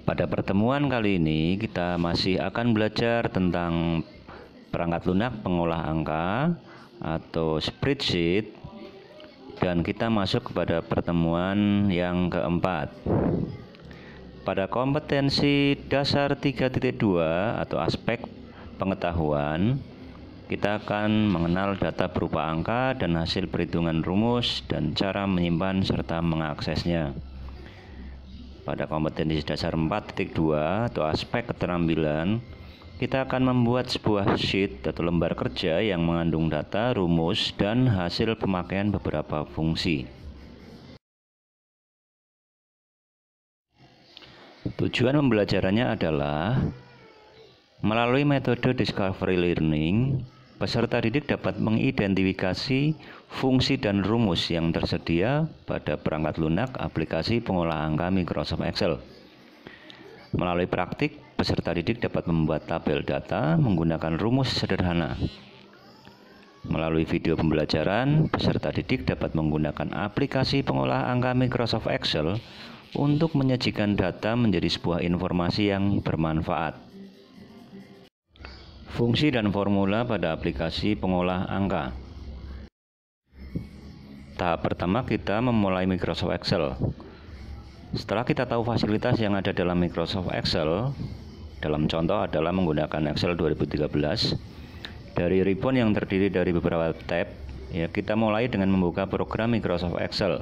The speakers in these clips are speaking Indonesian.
Pada pertemuan kali ini kita masih akan belajar tentang perangkat lunak pengolah angka atau spreadsheet, dan kita masuk kepada pertemuan yang keempat. Pada kompetensi dasar 3.2 atau aspek pengetahuan, kita akan mengenal data berupa angka dan hasil perhitungan rumus dan cara menyimpan serta mengaksesnya. Pada kompetensi dasar 4.2 atau aspek keterampilan, kita akan membuat sebuah sheet atau lembar kerja yang mengandung data, rumus, dan hasil pemakaian beberapa fungsi. Tujuan pembelajarannya adalah melalui metode discovery learning, peserta didik dapat mengidentifikasi fungsi dan rumus yang tersedia pada perangkat lunak aplikasi pengolah angka Microsoft Excel. Melalui praktik, peserta didik dapat membuat tabel data menggunakan rumus sederhana. Melalui video pembelajaran, peserta didik dapat menggunakan aplikasi pengolah angka Microsoft Excel untuk menyajikan data menjadi sebuah informasi yang bermanfaat. Fungsi dan formula pada aplikasi pengolah angka. Tahap pertama, kita memulai Microsoft Excel. Setelah kita tahu fasilitas yang ada dalam Microsoft Excel, dalam contoh adalah menggunakan Excel 2013, dari ribbon yang terdiri dari beberapa tab, kita mulai dengan membuka program Microsoft Excel.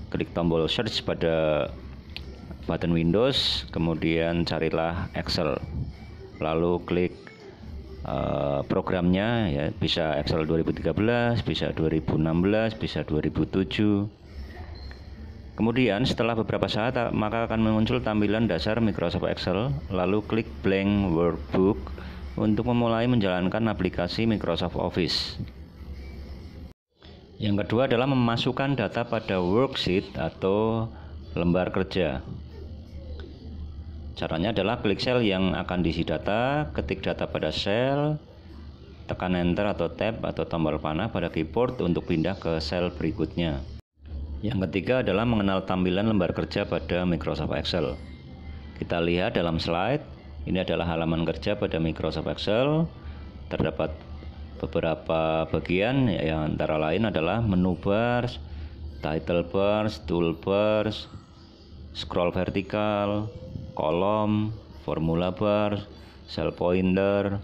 Klik tombol search pada button Windows, kemudian carilah Excel, lalu klik programnya, bisa Excel 2013, bisa 2016, bisa 2007. Kemudian setelah beberapa saat maka akan muncul tampilan dasar Microsoft Excel, lalu klik blank workbook untuk memulai menjalankan aplikasi Microsoft Office. Yang kedua adalah memasukkan data pada worksheet atau lembar kerja. Caranya adalah klik sel yang akan diisi data, ketik data pada sel, tekan enter atau tab atau tombol panah pada keyboard untuk pindah ke sel berikutnya. Yang ketiga adalah mengenal tampilan lembar kerja pada Microsoft Excel. Kita lihat dalam slide, ini adalah halaman kerja pada Microsoft Excel. Terdapat beberapa bagian yang antara lain adalah menu bars, title bars, toolbars, scroll vertikal, kolom, formula bar, cell pointer,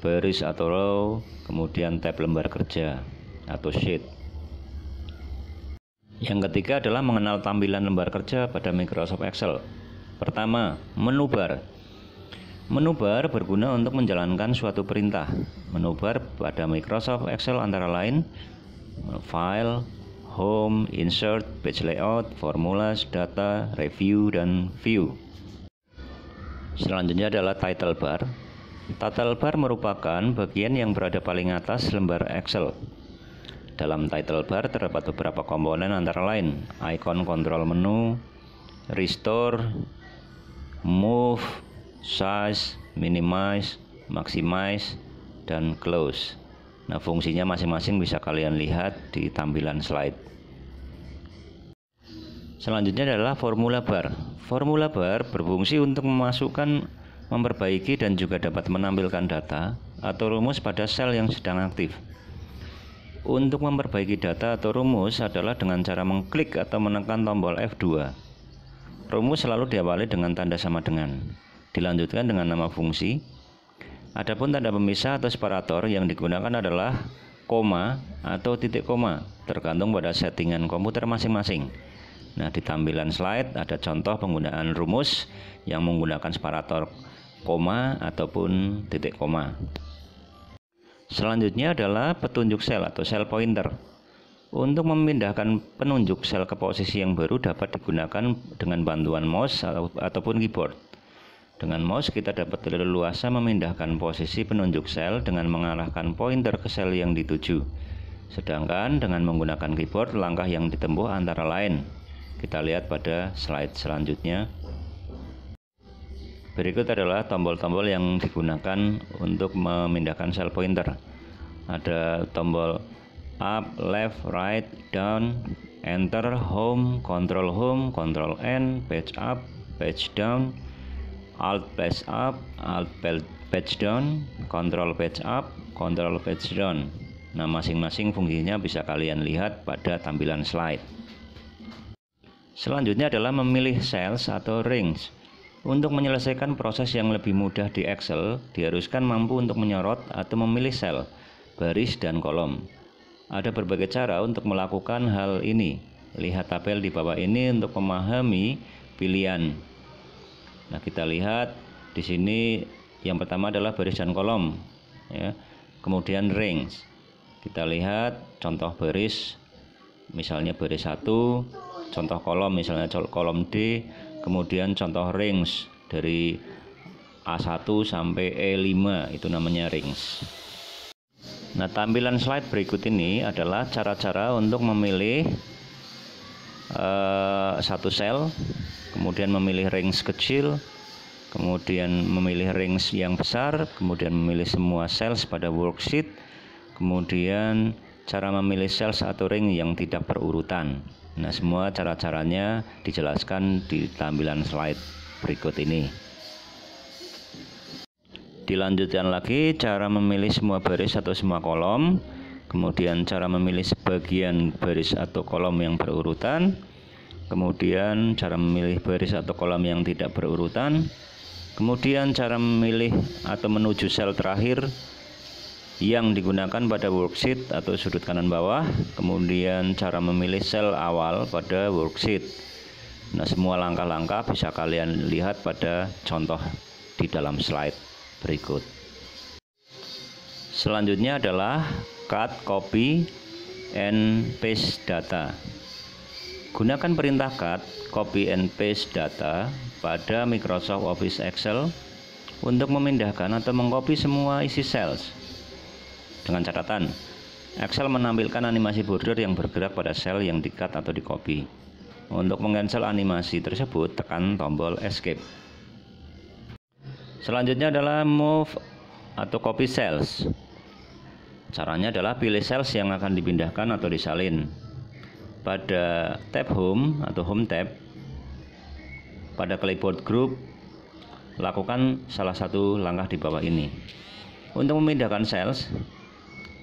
baris atau row, kemudian tab lembar kerja atau sheet. Yang ketiga adalah mengenal tampilan lembar kerja pada Microsoft Excel. Pertama, menu bar. Menu bar berguna untuk menjalankan suatu perintah. Menu bar pada Microsoft Excel antara lain File, Home, Insert, Page Layout, Formulas, Data, Review, dan View. Selanjutnya adalah title bar. Title bar merupakan bagian yang berada paling atas lembar Excel. Dalam title bar terdapat beberapa komponen antara lain icon kontrol menu, restore, move, size, minimize, maximize, dan close. Nah, fungsinya masing-masing bisa kalian lihat di tampilan slide. Selanjutnya adalah formula bar. Formula bar berfungsi untuk memasukkan, memperbaiki, dan juga dapat menampilkan data atau rumus pada sel yang sedang aktif. Untuk memperbaiki data atau rumus adalah dengan cara mengklik atau menekan tombol F2. Rumus selalu diawali dengan tanda sama dengan, dilanjutkan dengan nama fungsi. Adapun tanda pemisah atau separator yang digunakan adalah koma atau titik koma, tergantung pada settingan komputer masing-masing. Nah, di tampilan slide ada contoh penggunaan rumus yang menggunakan separator koma ataupun titik koma. Selanjutnya adalah petunjuk sel atau cell pointer. Untuk memindahkan penunjuk sel ke posisi yang baru dapat digunakan dengan bantuan mouse ataupun keyboard. Dengan mouse kita dapat leluasa memindahkan posisi penunjuk sel dengan mengarahkan pointer ke sel yang dituju. Sedangkan dengan menggunakan keyboard langkah yang ditempuh antara lain. Kita lihat pada slide selanjutnya. Berikut adalah tombol-tombol yang digunakan untuk memindahkan sel pointer. Ada tombol up, left, right, down, enter, home, control N, page up, page down, Alt page up, Alt page down, Control page up, Control page down. Nah, masing-masing fungsinya bisa kalian lihat pada tampilan slide. Selanjutnya adalah memilih cells atau rings. Untuk menyelesaikan proses yang lebih mudah di Excel, diharuskan mampu untuk menyorot atau memilih sel, baris, dan kolom. Ada berbagai cara untuk melakukan hal ini. Lihat tabel di bawah ini untuk memahami pilihan. Nah, kita lihat di sini yang pertama adalah baris dan kolom, ya. Kemudian rings. Kita lihat contoh baris, misalnya baris 1, contoh kolom misalnya kolom D, kemudian contoh rings dari A1 sampai E5, itu namanya rings. Nah, tampilan slide berikut ini adalah cara-cara untuk memilih satu sel, kemudian memilih rings kecil, kemudian memilih rings yang besar, kemudian memilih semua cells pada worksheet, kemudian cara memilih cells atau ring yang tidak berurutan. Nah, semua cara-caranya dijelaskan di tampilan slide berikut ini. Dilanjutkan lagi cara memilih semua baris atau semua kolom, kemudian cara memilih sebagian baris atau kolom yang berurutan, kemudian cara memilih baris atau kolom yang tidak berurutan, kemudian cara memilih atau menuju sel terakhir yang digunakan pada worksheet atau sudut kanan bawah, kemudian cara memilih sel awal pada worksheet. Nah, semua langkah-langkah bisa kalian lihat pada contoh di dalam slide berikut. Selanjutnya adalah cut, copy, and paste data. Gunakan perintah cut, copy, and paste data pada Microsoft Office Excel untuk memindahkan atau mengcopy semua isi cells. Dengan catatan, Excel menampilkan animasi border yang bergerak pada sel yang di-cut atau di-copy. Untuk meng-cancel animasi tersebut, tekan tombol Escape. Selanjutnya adalah move atau copy cells. Caranya adalah pilih cells yang akan dipindahkan atau disalin. Pada tab Home atau Home tab, pada clipboard group, lakukan salah satu langkah di bawah ini. Untuk memindahkan cells,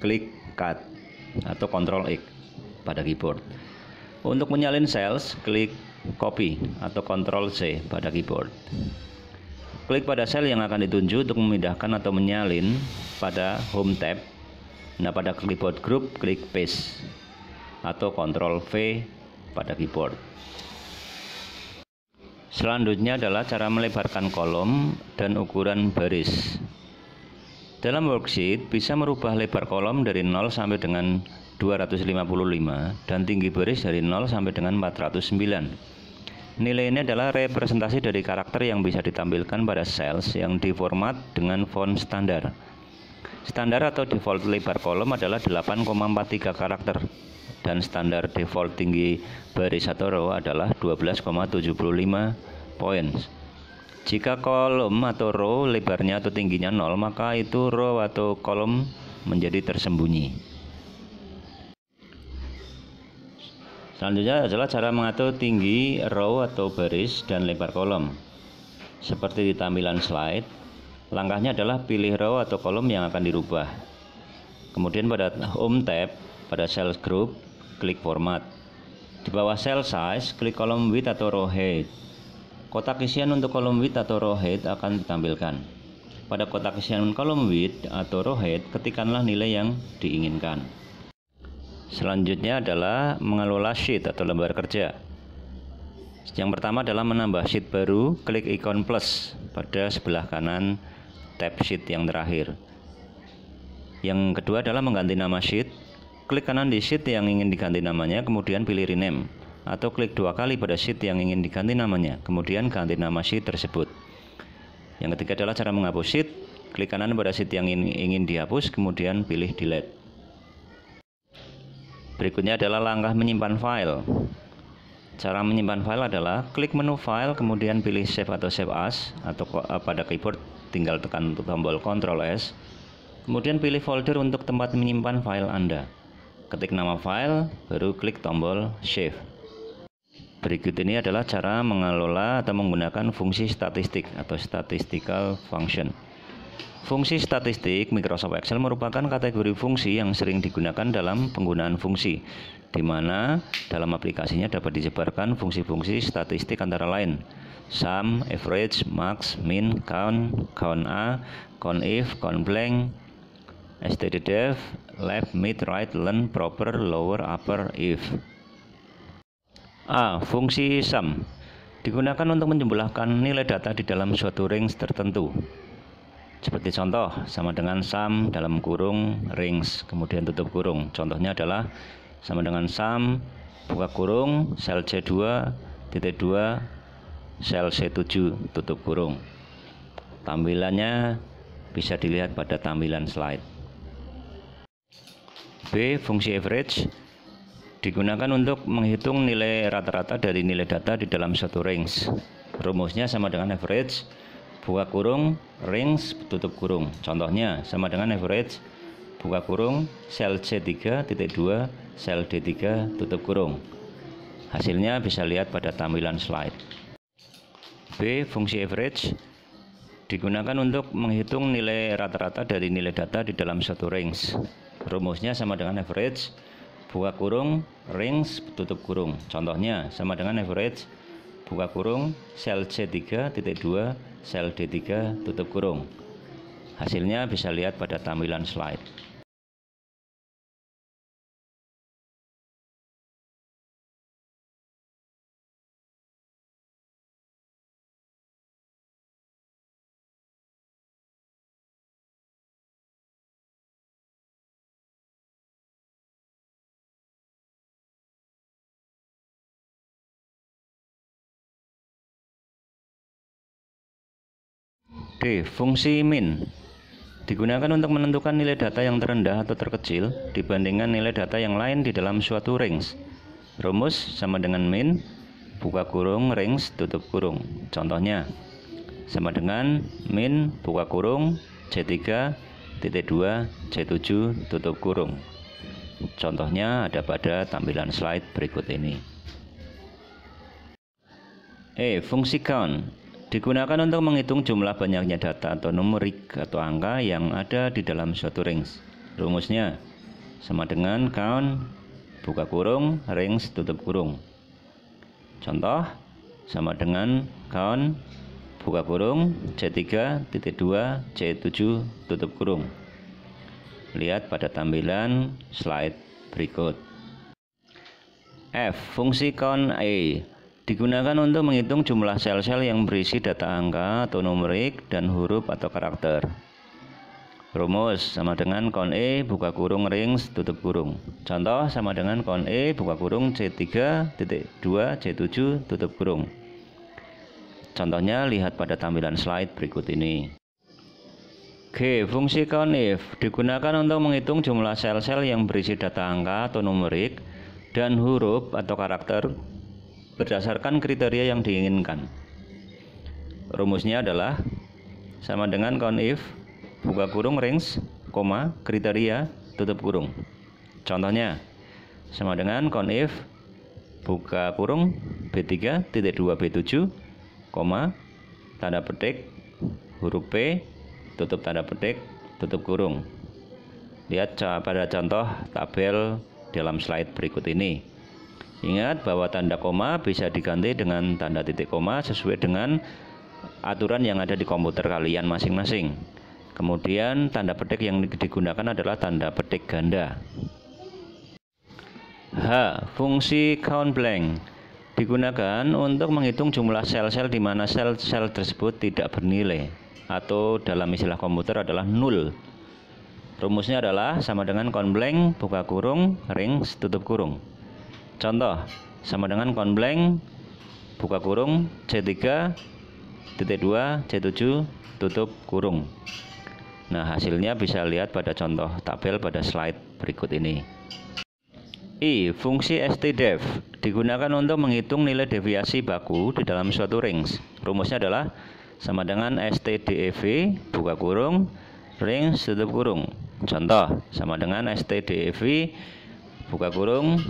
klik Cut atau Ctrl X pada keyboard. Untuk menyalin cells, klik Copy atau Ctrl C pada keyboard. Klik pada sel yang akan ditunjuk untuk memindahkan atau menyalin pada Home tab. Nah, pada clipboard group, klik Paste atau Ctrl V pada keyboard. Selanjutnya adalah cara melebarkan kolom dan ukuran baris. Dalam worksheet bisa merubah lebar kolom dari 0 sampai dengan 255 dan tinggi baris dari 0 sampai dengan 409. Nilai ini adalah representasi dari karakter yang bisa ditampilkan pada cells yang diformat dengan font standar. Standar atau default lebar kolom adalah 8,43 karakter dan standar default tinggi baris atau row adalah 12,75 points. Jika kolom atau row lebarnya atau tingginya 0, maka itu row atau kolom menjadi tersembunyi. Selanjutnya adalah cara mengatur tinggi row atau baris dan lebar kolom. Seperti di tampilan slide, langkahnya adalah pilih row atau kolom yang akan dirubah. Kemudian pada Home tab, pada Cell Group, klik Format. Di bawah Cell Size, klik kolom Width atau Row Height. Kotak isian untuk kolom width atau row height akan ditampilkan. Pada kotak isian kolom width atau row height, ketikkanlah nilai yang diinginkan. Selanjutnya adalah mengelola sheet atau lembar kerja. Yang pertama adalah menambah sheet baru, klik ikon plus pada sebelah kanan tab sheet yang terakhir. Yang kedua adalah mengganti nama sheet, klik kanan di sheet yang ingin diganti namanya, kemudian pilih rename. Atau klik 2 kali pada sheet yang ingin diganti namanya, kemudian ganti nama sheet tersebut. Yang ketiga adalah cara menghapus sheet, klik kanan pada sheet yang ingin dihapus, kemudian pilih delete. Berikutnya adalah langkah menyimpan file. Cara menyimpan file adalah klik menu file, kemudian pilih save atau save as, atau pada keyboard tinggal tekan tombol Ctrl S, kemudian pilih folder untuk tempat menyimpan file Anda. Ketik nama file, baru klik tombol save. Berikut ini adalah cara mengelola atau menggunakan fungsi statistik atau statistical function. Fungsi statistik Microsoft Excel merupakan kategori fungsi yang sering digunakan dalam penggunaan fungsi, di mana dalam aplikasinya dapat disebarkan fungsi-fungsi statistik antara lain sum, average, max, min, count, count A, count if, count blank, stdef, left, mid, right, len, proper, lower, upper, if. A. Fungsi sum digunakan untuk menjumlahkan nilai data di dalam suatu range tertentu. Seperti contoh, sama dengan sum dalam kurung range kemudian tutup kurung. Contohnya adalah sama dengan sum buka kurung sel C2 titik 2 sel C7 tutup kurung. Tampilannya bisa dilihat pada tampilan slide. B. Fungsi average digunakan untuk menghitung nilai rata-rata dari nilai data di dalam suatu range. Rumusnya sama dengan average buka kurung range tutup kurung. Contohnya sama dengan average buka kurung sel C3 titik 2 sel D3 tutup kurung. Hasilnya bisa lihat pada tampilan slide. B. Fungsi average digunakan untuk menghitung nilai rata-rata dari nilai data di dalam suatu range. Rumusnya sama dengan average buka kurung range tutup kurung. Contohnya sama dengan average buka kurung sel C3 titik 2 sel D3 tutup kurung. Hasilnya bisa lihat pada tampilan slide. D. Fungsi min digunakan untuk menentukan nilai data yang terendah atau terkecil dibandingkan nilai data yang lain di dalam suatu range. Rumus sama dengan min buka kurung range tutup kurung. Contohnya sama dengan min buka kurung C3 titik 2 C7 tutup kurung. Contohnya ada pada tampilan slide berikut ini. E. Fungsi count digunakan untuk menghitung jumlah banyaknya data atau numerik atau angka yang ada di dalam suatu range. Rumusnya sama dengan count buka kurung range tutup kurung. Contoh sama dengan count buka kurung C3 titik 2 C7 tutup kurung. Lihat pada tampilan slide berikut. F. Fungsi count A digunakan untuk menghitung jumlah sel-sel yang berisi data angka atau numerik dan huruf atau karakter. Rumus sama dengan count E buka kurung range tutup kurung. Contoh sama dengan count E buka kurung C3 titik 2 C7 tutup kurung. Contohnya lihat pada tampilan slide berikut ini. G. Fungsi count if digunakan untuk menghitung jumlah sel-sel yang berisi data angka atau numerik dan huruf atau karakter berdasarkan kriteria yang diinginkan. Rumusnya adalah sama dengan count if buka kurung range, kriteria tutup kurung. Contohnya sama dengan count if buka kurung B3 titik 2 B7, tanda petik huruf P tutup tanda petik tutup kurung. Lihat pada contoh tabel dalam slide berikut ini. Ingat bahwa tanda koma bisa diganti dengan tanda titik koma sesuai dengan aturan yang ada di komputer kalian masing-masing. Kemudian tanda petik yang digunakan adalah tanda petik ganda. H. Fungsi count blank digunakan untuk menghitung jumlah sel-sel di mana sel-sel tersebut tidak bernilai atau dalam istilah komputer adalah nul. Rumusnya adalah sama dengan count blank buka kurung range tutup kurung. Contoh sama dengan count blank buka kurung C3 titik 2 C7 tutup kurung. Nah, hasilnya bisa lihat pada contoh tabel pada slide berikut ini. I. Fungsi stdef digunakan untuk menghitung nilai deviasi baku di dalam suatu range. Rumusnya adalah sama dengan stdev buka kurung range tutup kurung. Contoh sama dengan stdev buka kurung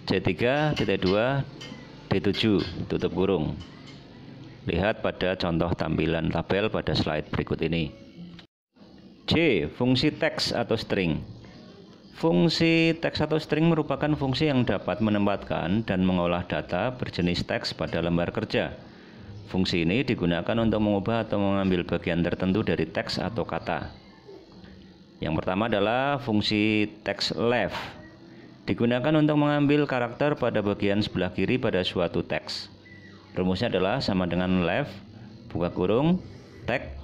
C3 titik 2 B7 tutup kurung. Lihat pada contoh tampilan tabel pada slide berikut ini. C. Fungsi teks atau string. Fungsi teks atau string merupakan fungsi yang dapat menempatkan dan mengolah data berjenis teks pada lembar kerja. Fungsi ini digunakan untuk mengubah atau mengambil bagian tertentu dari teks atau kata. Yang pertama adalah fungsi text left. Digunakan untuk mengambil karakter pada bagian sebelah kiri pada suatu teks. Rumusnya adalah sama dengan left buka kurung text,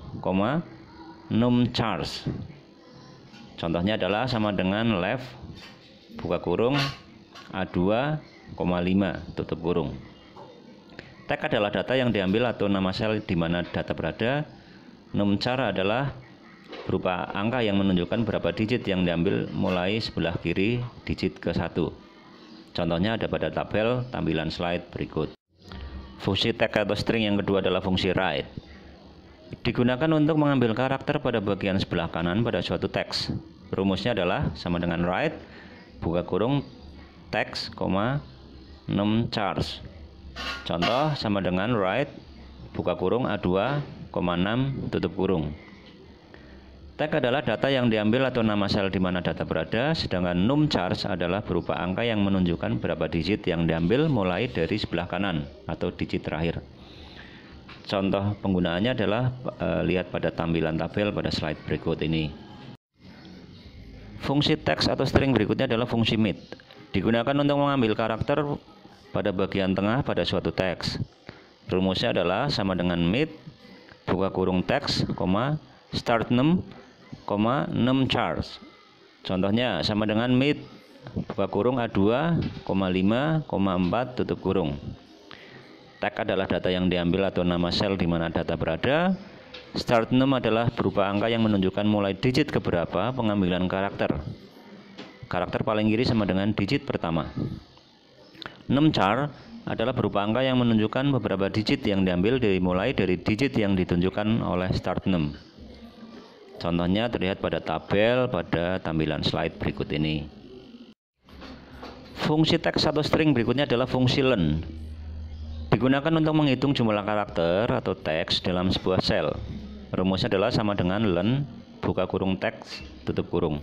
num charge. Contohnya adalah sama dengan left buka kurung A2,5 tutup kurung. Tag adalah data yang diambil atau nama sel di mana data berada. Numchar adalah berupa angka yang menunjukkan berapa digit yang diambil mulai sebelah kiri digit ke-1. Contohnya ada pada tabel tampilan slide berikut. Fungsi tag atau string yang kedua adalah fungsi write. Digunakan untuk mengambil karakter pada bagian sebelah kanan pada suatu teks. Rumusnya adalah sama dengan write buka kurung text, num charge. Contoh sama dengan write buka kurung A2,6 tutup kurung. Tag adalah data yang diambil atau nama sel di mana data berada, sedangkan num charge adalah berupa angka yang menunjukkan berapa digit yang diambil mulai dari sebelah kanan atau digit terakhir. Contoh penggunaannya adalah lihat pada tampilan tabel pada slide berikut ini. Fungsi teks atau string berikutnya adalah fungsi mid. Digunakan untuk mengambil karakter pada bagian tengah pada suatu teks. Rumusnya adalah sama dengan mid buka kurung teks, start num, num charge. Contohnya sama dengan mid buka kurung A2,5, 4 tutup kurung. Tag adalah data yang diambil atau nama sel di mana data berada. Start num adalah berupa angka yang menunjukkan mulai digit keberapa pengambilan karakter. Karakter paling kiri sama dengan digit pertama. Numchar adalah berupa angka yang menunjukkan beberapa digit yang diambil mulai dari digit yang ditunjukkan oleh start num. Contohnya terlihat pada tabel pada tampilan slide berikut ini. Fungsi teks atau string berikutnya adalah fungsi len. Digunakan untuk menghitung jumlah karakter atau teks dalam sebuah sel. Rumusnya adalah sama dengan len buka kurung teks tutup kurung.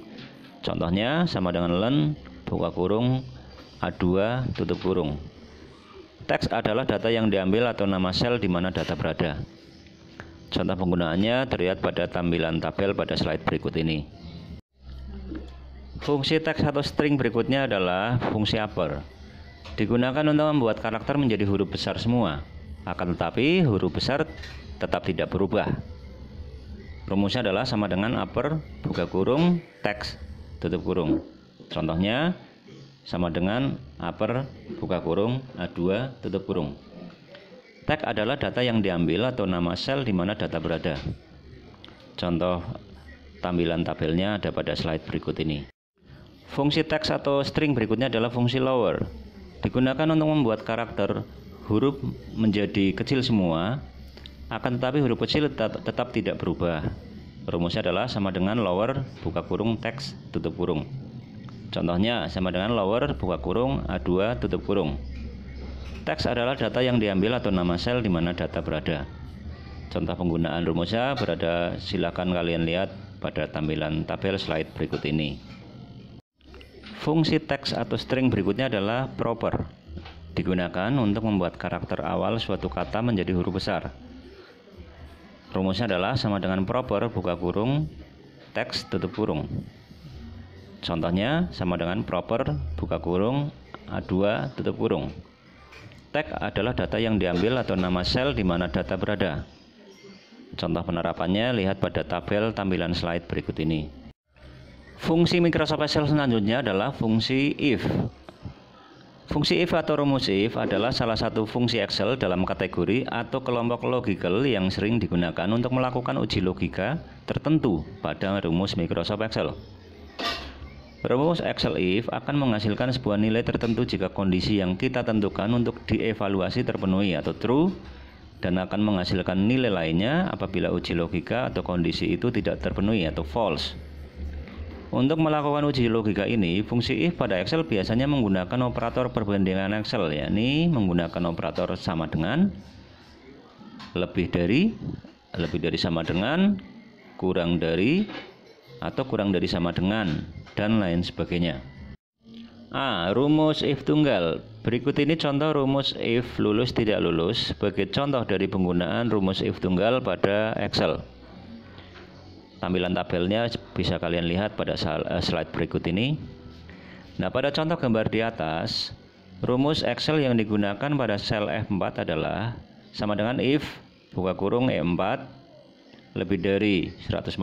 Contohnya sama dengan len buka kurung A2 tutup kurung. Teks adalah data yang diambil atau nama sel di mana data berada. Contoh penggunaannya terlihat pada tampilan tabel pada slide berikut ini. Fungsi teks atau string berikutnya adalah fungsi upper. Digunakan untuk membuat karakter menjadi huruf besar semua. Akan tetapi huruf besar tetap tidak berubah. Rumusnya adalah sama dengan upper buka kurung teks tutup kurung. Contohnya sama dengan upper buka kurung A2 tutup kurung. Tag adalah data yang diambil atau nama sel di mana data berada. Contoh tampilan tabelnya ada pada slide berikut ini. Fungsi teks atau string berikutnya adalah fungsi lower. Digunakan untuk membuat karakter huruf menjadi kecil semua, akan tetapi huruf kecil tetap tidak berubah. Rumusnya adalah sama dengan lower buka kurung teks tutup kurung. Contohnya sama dengan lower buka kurung A2 tutup kurung. Teks adalah data yang diambil atau nama sel di mana data berada. Contoh penggunaan rumusnya silakan kalian lihat pada tampilan tabel slide berikut ini. Fungsi teks atau string berikutnya adalah proper. Digunakan untuk membuat karakter awal suatu kata menjadi huruf besar. Rumusnya adalah sama dengan proper buka kurung teks tutup kurung. Contohnya sama dengan proper buka kurung A2 tutup kurung. Tag adalah data yang diambil atau nama sel di mana data berada. Contoh penerapannya lihat pada tabel tampilan slide berikut ini. Fungsi Microsoft Excel selanjutnya adalah fungsi if. Fungsi if atau rumus if adalah salah satu fungsi Excel dalam kategori atau kelompok logical yang sering digunakan untuk melakukan uji logika tertentu pada rumus Microsoft Excel. Rumus Excel if akan menghasilkan sebuah nilai tertentu jika kondisi yang kita tentukan untuk dievaluasi terpenuhi atau true, dan akan menghasilkan nilai lainnya apabila uji logika atau kondisi itu tidak terpenuhi atau false. Untuk melakukan uji logika ini, fungsi if pada Excel biasanya menggunakan operator perbandingan Excel, yakni menggunakan operator sama dengan, lebih dari sama dengan, kurang dari, atau kurang dari sama dengan, dan lain sebagainya. Rumus if tunggal. Berikut ini contoh rumus if lulus tidak lulus sebagai contoh dari penggunaan rumus if tunggal pada Excel. Tampilan tabelnya bisa kalian lihat pada slide berikut ini. Nah, pada contoh gambar di atas, rumus Excel yang digunakan pada sel F4 adalah sama dengan if buka kurung E4 lebih dari 140,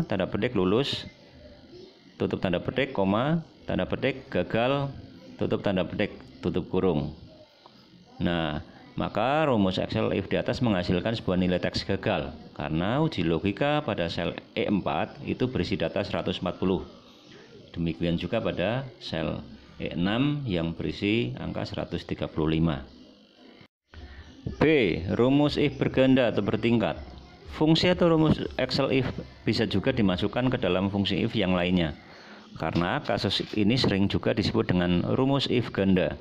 tanda petik lulus, tutup tanda petik, tanda petik gagal, tutup tanda petik, tutup kurung. Nah, maka rumus Excel if di atas menghasilkan sebuah nilai teks gagal karena uji logika pada sel E4 itu berisi data 140. Demikian juga pada sel E6 yang berisi angka 135. B. Rumus if berganda atau bertingkat. Fungsi atau rumus Excel if bisa juga dimasukkan ke dalam fungsi if yang lainnya. Karena kasus ini sering juga disebut dengan rumus if ganda,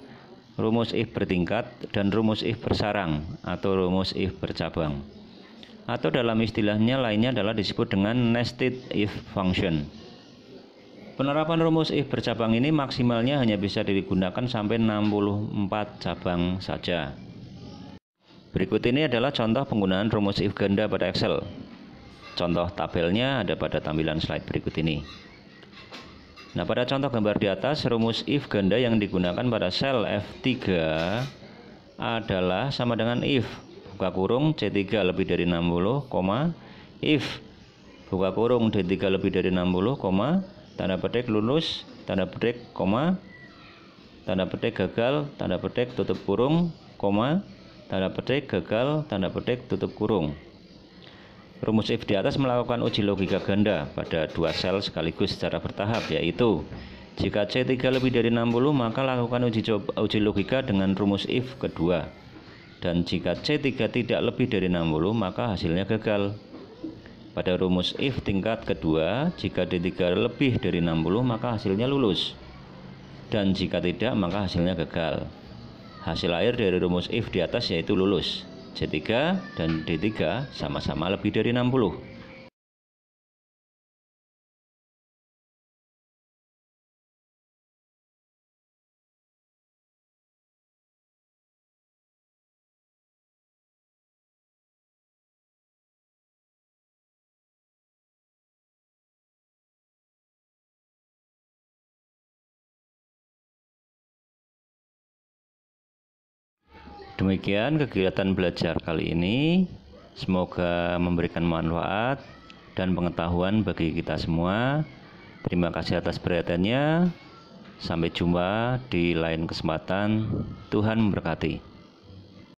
rumus if bertingkat, dan rumus if bersarang atau rumus if bercabang. Atau dalam istilahnya lainnya adalah disebut dengan nested if function. Penerapan rumus if bercabang ini maksimalnya hanya bisa digunakan sampai 64 cabang saja. Berikut ini adalah contoh penggunaan rumus if ganda pada Excel. Contoh tabelnya ada pada tampilan slide berikut ini. Nah, pada contoh gambar di atas, rumus if ganda yang digunakan pada sel F3 adalah sama dengan if buka kurung C3 lebih dari 60, if buka kurung D3 lebih dari 60, tanda petik lulus, tanda petik, tanda petik gagal, tanda petik tutup kurung, tanda petik gagal, tanda petik tutup kurung. Rumus if di atas melakukan uji logika ganda pada dua sel sekaligus secara bertahap, yaitu jika C3 lebih dari 60 maka lakukan uji logika dengan rumus if kedua, dan jika C3 tidak lebih dari 60 maka hasilnya gagal. Pada rumus if tingkat kedua, jika D3 lebih dari 60 maka hasilnya lulus, dan jika tidak maka hasilnya gagal. Hasil akhir dari rumus if di atas yaitu lulus. C3 dan D3 sama-sama lebih dari 60. Demikian kegiatan belajar kali ini. Semoga memberikan manfaat dan pengetahuan bagi kita semua. Terima kasih atas perhatiannya. Sampai jumpa di lain kesempatan. Tuhan memberkati.